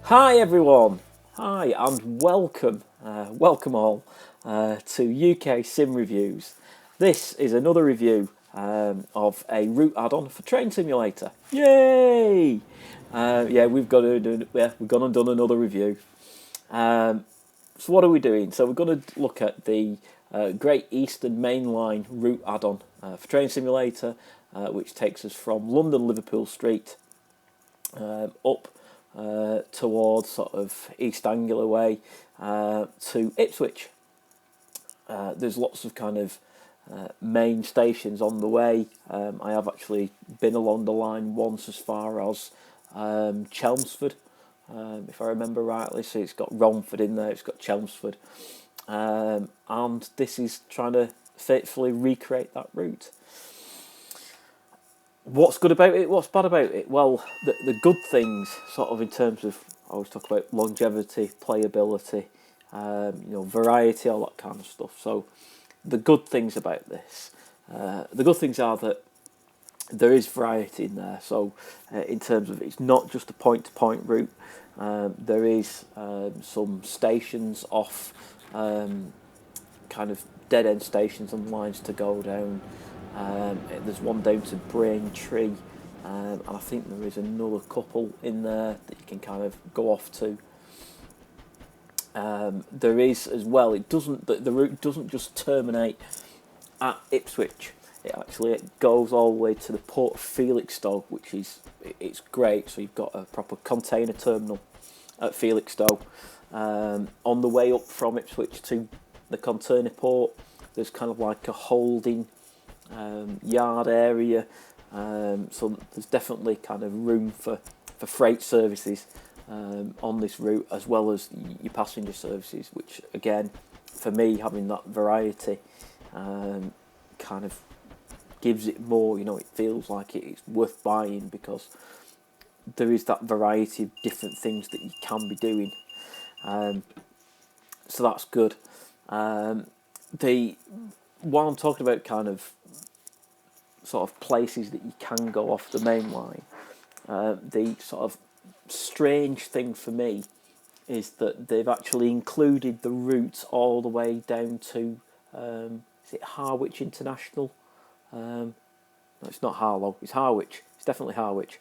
Hi everyone, hi and welcome all to UK Sim Reviews. This is another review of a route add-on for Train Simulator. Yay! Yeah, we've gone and done another review. So what are we doing? So we're going to look at the Great Eastern Main Line route add-on for Train Simulator, which takes us from London Liverpool Street up towards sort of East Anglia Way to Ipswich. There's lots of kind of main stations on the way. I have actually been along the line once as far as Chelmsford, if I remember rightly. So it's got Romford in there, it's got Chelmsford, and this is trying to faithfully recreate that route. What's good about it? What's bad about it? Well, the good things, sort of in terms of, I always talk about longevity, playability, variety, all that kind of stuff. So, the good things about this, the good things are that there is variety in there. So, in terms of it's not just a point-to-point route. There is some stations off, kind of dead-end stations and lines to go down. There's one down to Braintree, and I think there is another couple in there that you can kind of go off to. There is as well. The route doesn't just terminate at Ipswich. It goes all the way to the port of Felixstowe, which it's great. So you've got a proper container terminal at Felixstowe. On the way up from Ipswich to the container port, there's kind of like a holding yard area, so there's definitely kind of room for freight services on this route, as well as your passenger services, which again, for me, having that variety kind of gives it more, it feels like it's worth buying because there is that variety of different things that you can be doing, so that's good. While I'm talking about kind of sort of places that you can go off the main line, the sort of strange thing for me is that they've actually included the route all the way down to is it Harwich International? No, it's not Harlow. It's Harwich. It's definitely Harwich.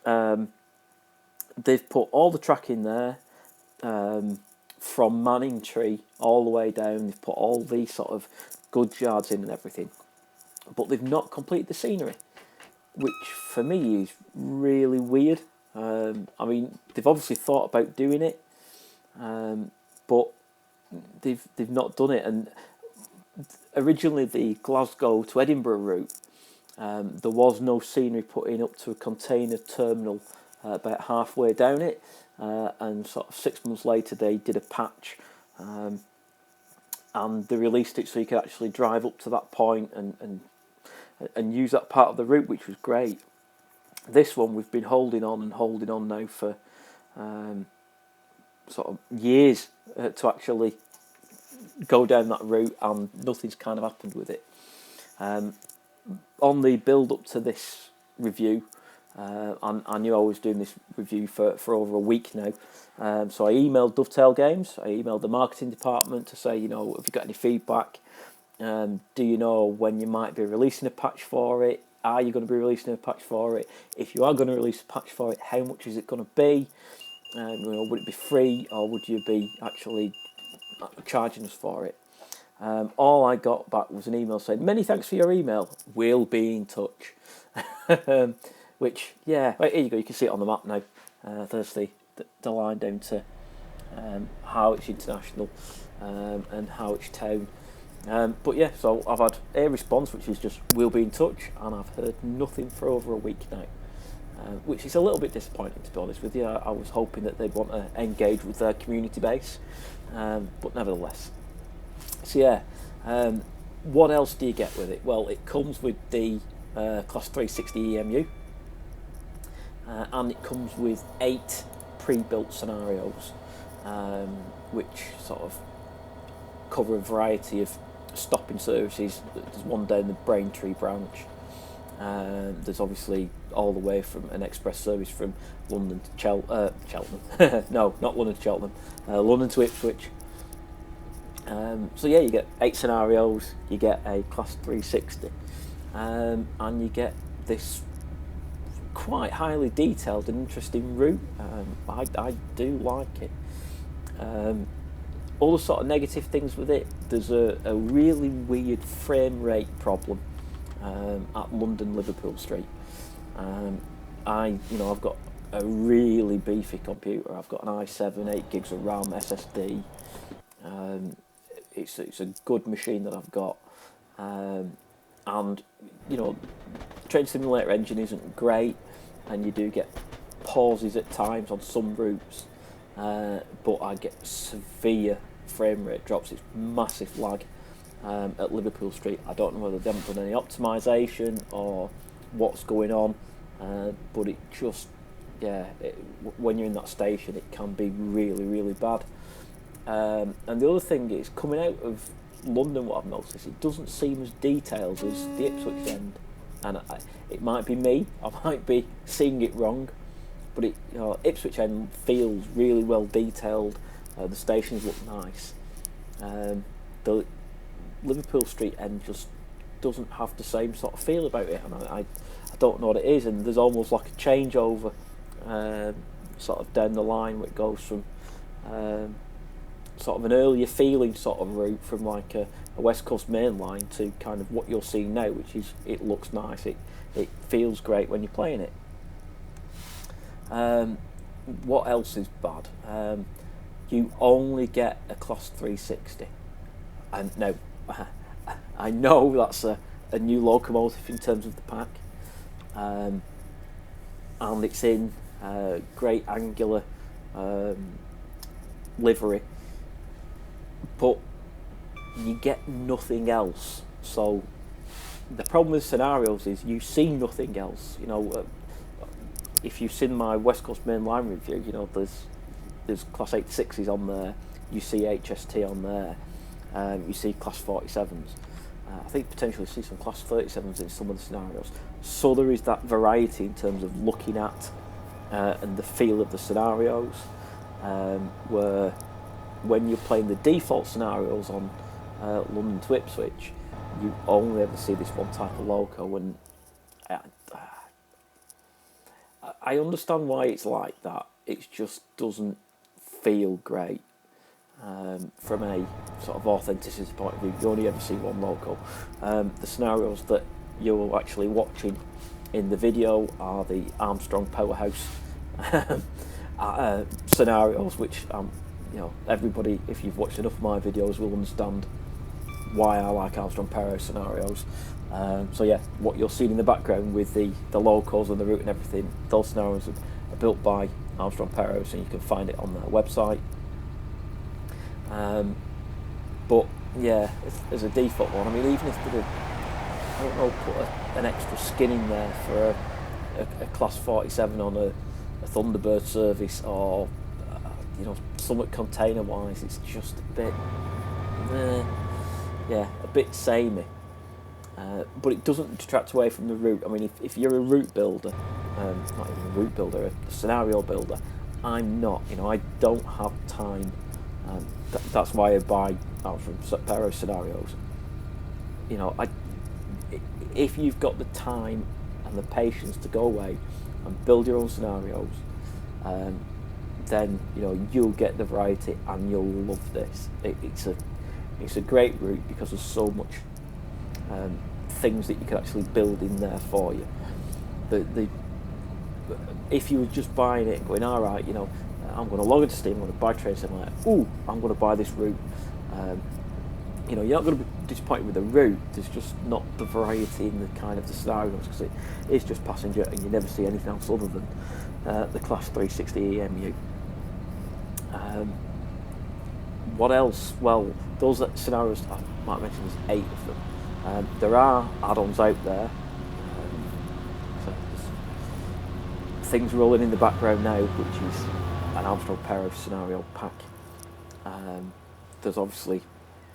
They've put all the track in there from Manningtree all the way down. They've put all these sort of goods yards in and everything, but they've not completed the scenery, which for me is really weird. I mean, they've obviously thought about doing it, but they've not done it. And originally, the Glasgow to Edinburgh route, there was no scenery put in up to a container terminal about halfway down it, and sort of 6 months later they did a patch, and they released it so you could actually drive up to that point and use that part of the route, which was great. This one we've been holding on now for sort of years to actually go down that route, and nothing's kind of happened with it. On the build up to this review, I knew I was doing this review for over a week now, so I emailed Dovetail Games. I emailed the marketing department to say, have you got any feedback? Do you know when you might be releasing a patch for it? Are you going to be releasing a patch for it? If you are going to release a patch for it, how much is it going to be? Would it be free, or would you be actually charging us for it? All I got back was an email saying, "Many thanks for your email. We'll be in touch." Which, yeah, right, here you go. You can see it on the map now. There's the line down to Harwich International and Harwich Town. But yeah, so I've had a response which is just "we'll be in touch," and I've heard nothing for over a week now, which is a little bit disappointing, to be honest with you. I was hoping that they'd want to engage with their community base, but nevertheless. So yeah, what else do you get with it? Well, it comes with the Class 360 EMU, and it comes with 8 pre-built scenarios, which sort of cover a variety of stopping services. There's one down the Braintree branch, There's obviously all the way from an express service from London to Cheltenham. No, not London to Cheltenham. London to Ipswich. So yeah, you get 8 scenarios. You get a Class 360, and you get this quite highly detailed and interesting route. I do like it. All the sort of negative things with it, there's a really weird frame rate problem at London Liverpool Street. I've got a really beefy computer. I've got an i7, 8 gigs of RAM SSD. It's a good machine that I've got, and Train Simulator engine isn't great, and you do get pauses at times on some routes, but I get severe frame rate drops. It's massive lag at Liverpool Street. I don't know whether they haven't done any optimisation or what's going on, but it just, when you're in that station, it can be really, really bad. And the other thing is, coming out of London, what I've noticed, it doesn't seem as detailed as the Ipswich end. And it might be me, I might be seeing it wrong, but Ipswich end feels really well detailed. The stations look nice. The Liverpool Street end just doesn't have the same sort of feel about it, and I don't know what it is. And there's almost like a changeover sort of down the line, where it goes from sort of an earlier feeling sort of route from like a West Coast main line to kind of what you're seeing now, which is, it looks nice, it feels great when you're playing it. What else is bad? You only get a Class 360, and now I know that's a new locomotive in terms of the pack, and it's in great angular livery, but you get nothing else. So the problem with scenarios is you see nothing else. If you've seen my West Coast Main Line review, there's Class 86s on there, you see HST on there, you see Class 47s. I think potentially see some Class 37s in some of the scenarios. So there is that variety in terms of looking at and the feel of the scenarios, where when you're playing the default scenarios on London to Ipswich, you only ever see this one type of loco, and I understand why it's like that. It just doesn't feel great from a sort of authenticity point of view. You only ever see one loco. The scenarios that you're actually watching in the video are the Armstrong Powerhouse scenarios, which everybody, if you've watched enough of my videos, will understand why I like Armstrong Powerhouse scenarios. So yeah, what you're seeing in the background with the locals and the route and everything, those scenarios are built by Armstrong Powerhouse, and you can find it on their website. But yeah, as a default one, I mean, even if they put an extra skin in there for a Class 47 on a Thunderbird service, or somewhat container wise, it's just a bit a bit samey. But it doesn't detract away from the route. I mean, if you're a route builder, not even a route builder, a scenario builder, I'm not. I don't have time. That's why I buy Armstrong Powerhouse scenarios. If you've got the time and the patience to go away and build your own scenarios, then you'll get the variety and you'll love this. It's a great route because there's so much things that you can actually build in there for you. If you were just buying it and going, all right, I'm going to log into Steam, I'm going to buy Train Simulator, I'm going to buy this route. You're not going to be disappointed with the route. There's just not the variety in the kind of the scenarios, because it is just passenger and you never see anything else other than the Class 360 EMU. What else? Well, those scenarios, I might mention there's 8 of them. There are add-ons out there. So there's things rolling in the background now, which is an Armstrong Powerhouse scenario pack. There's obviously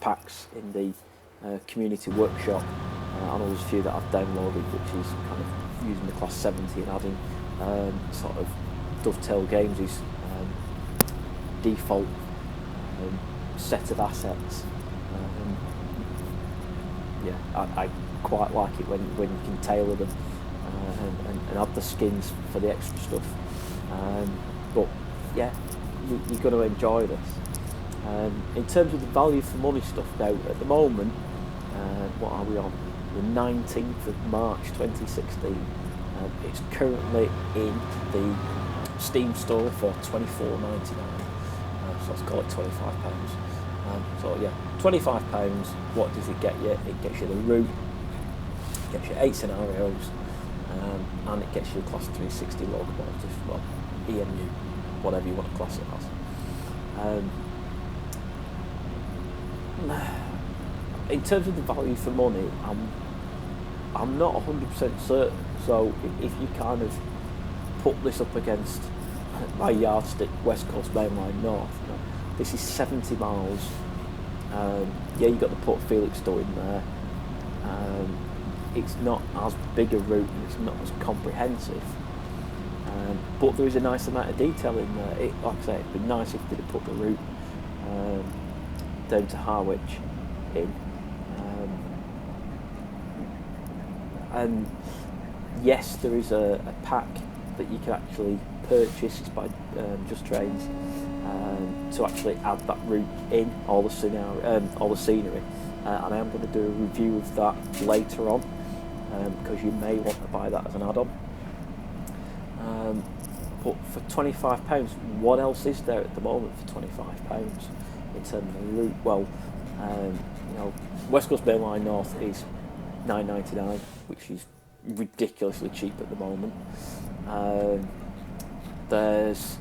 packs in the community workshop I know there's a few that I've downloaded, which is kind of using the class 70 and adding sort of Dovetail Games' default set of assets. Yeah, I quite like it when you can tailor them and add the skins for the extra stuff. But yeah, you're going to enjoy this. In terms of the value for money stuff now, at the moment, what are we on? The 19th of March 2016. It's currently in the Steam store for £24.99. So let's call it £25. So yeah, £25. What does it get you? It gets you the route, it gets you 8 scenarios, and it gets you a class 360 locomotive, well, EMU, whatever you want to class it as. In terms of the value for money, I'm not 100% certain. So if you kind of put this up against my yardstick, West Coast Mainline North, you know, this is 70 miles. Yeah, you got the Port Felixstowe in there. It's not as big a route and it's not as comprehensive. But there is a nice amount of detail in there. Like I say, it'd be nice if they'd have put the route down to Harwich in. And yes, there is a pack that you can actually purchase. It's by Just Trains to actually add that route in, all the scenery. And I am going to do a review of that later on, because you may want to buy that as an add-on. But for £25, what else is there at the moment for £25 in terms of route? Well, you know, West Coast Mainline North is £9.99, which is ridiculously cheap at the moment. There's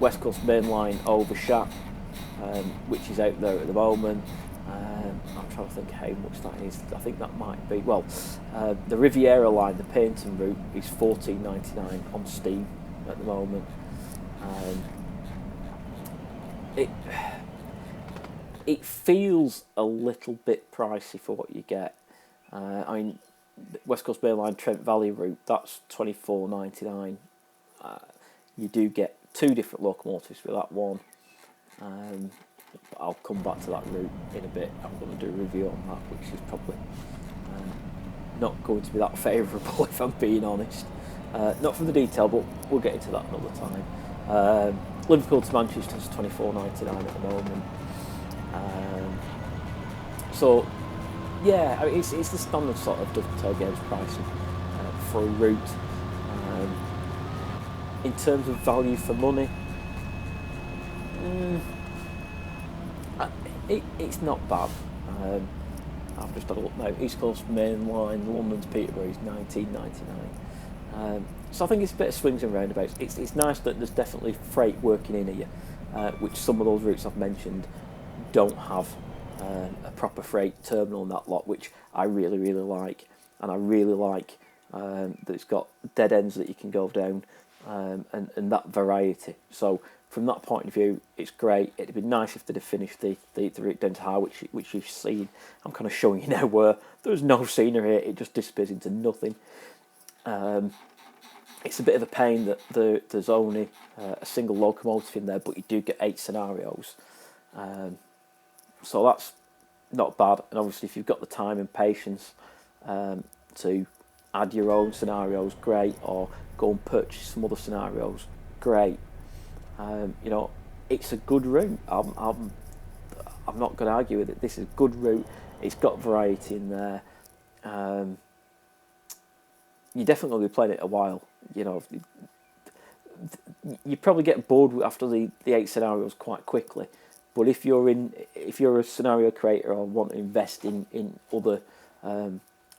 West Coast Mainline over Shat, which is out there at the moment. I'm trying to think how much that is. I think that might be, well, the Riviera line, the Paignton route, is £14.99 on Steam at the moment. It feels a little bit pricey for what you get. I mean, West Coast Mainline Trent Valley route, that's £24.99. You do get 2 different locomotives for that one. But I'll come back to that route in a bit. I'm going to do a review on that, which is probably not going to be that favourable if I'm being honest. Not from the detail, but we'll get into that another time. Liverpool to Manchester is £24.99 at the moment. So yeah, I mean, it's the standard sort of Dovetail Games pricing for a route. In terms of value for money, it's not bad. I've just had a look now. East Coast Mainline London to Peterborough is £19.99. So I think it's a bit of swings and roundabouts. It's nice that there's definitely freight working in here, which some of those routes I've mentioned don't have a proper freight terminal in that lot, which I really, really like. And I really like that it's got dead ends that you can go down, and that variety. So from that point of view, it's great. It'd be nice if they'd have finished the route down to Harwich, which you've seen. I'm kind of showing you now where there's no scenery here. It just disappears into nothing. It's a bit of a pain that there's only a single locomotive in there, but you do get 8 scenarios. So that's not bad. And obviously, if you've got the time and patience to add your own scenarios, great. Or go and purchase some other scenarios, great. You know, it's a good route. I'm not going to argue with it. This is a good route. It's got variety in there. You're definitely going to be playing it a while. You know, you probably get bored after the 8 scenarios quite quickly. But if you're a scenario creator or want to invest in other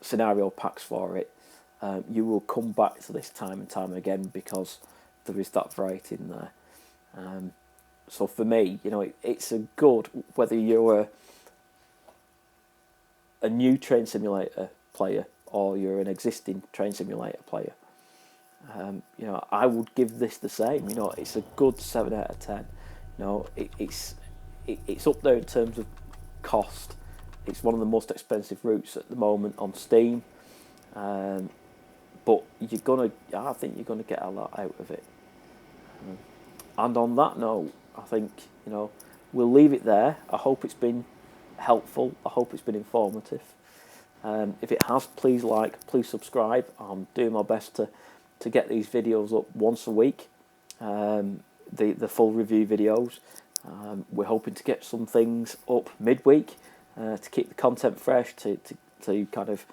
scenario packs for it, you will come back to this time and time again because there is that variety in there. So for me, you know, it's a good, whether you're a new train simulator player or you're an existing train simulator player. You know, I would give this the same. You know, it's a good 7 out of 10. You know, it's up there in terms of cost, It's one of the most expensive routes at the moment on Steam, but I think you're gonna get a lot out of it. And on that note, I think, we'll leave it there. I hope it's been helpful. I hope it's been informative. If it has, please like, please subscribe. I'm doing my best to get these videos up once a week, the full review videos. We're hoping to get some things up midweek to keep the content fresh, to kind of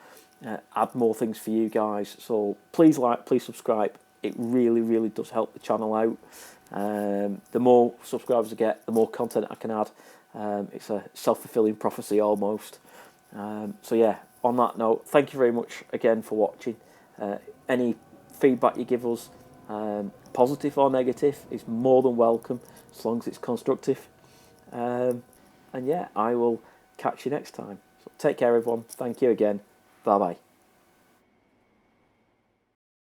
add more things for you guys. So please like, please subscribe. It really, really does help the channel out. The more subscribers I get, the more content I can add. It's a self-fulfilling prophecy almost. So yeah, on that note, thank you very much again for watching. Any feedback you give us, positive or negative, is more than welcome, as long as it's constructive. And yeah, I will catch you next time. So take care, everyone. Thank you again. Bye bye.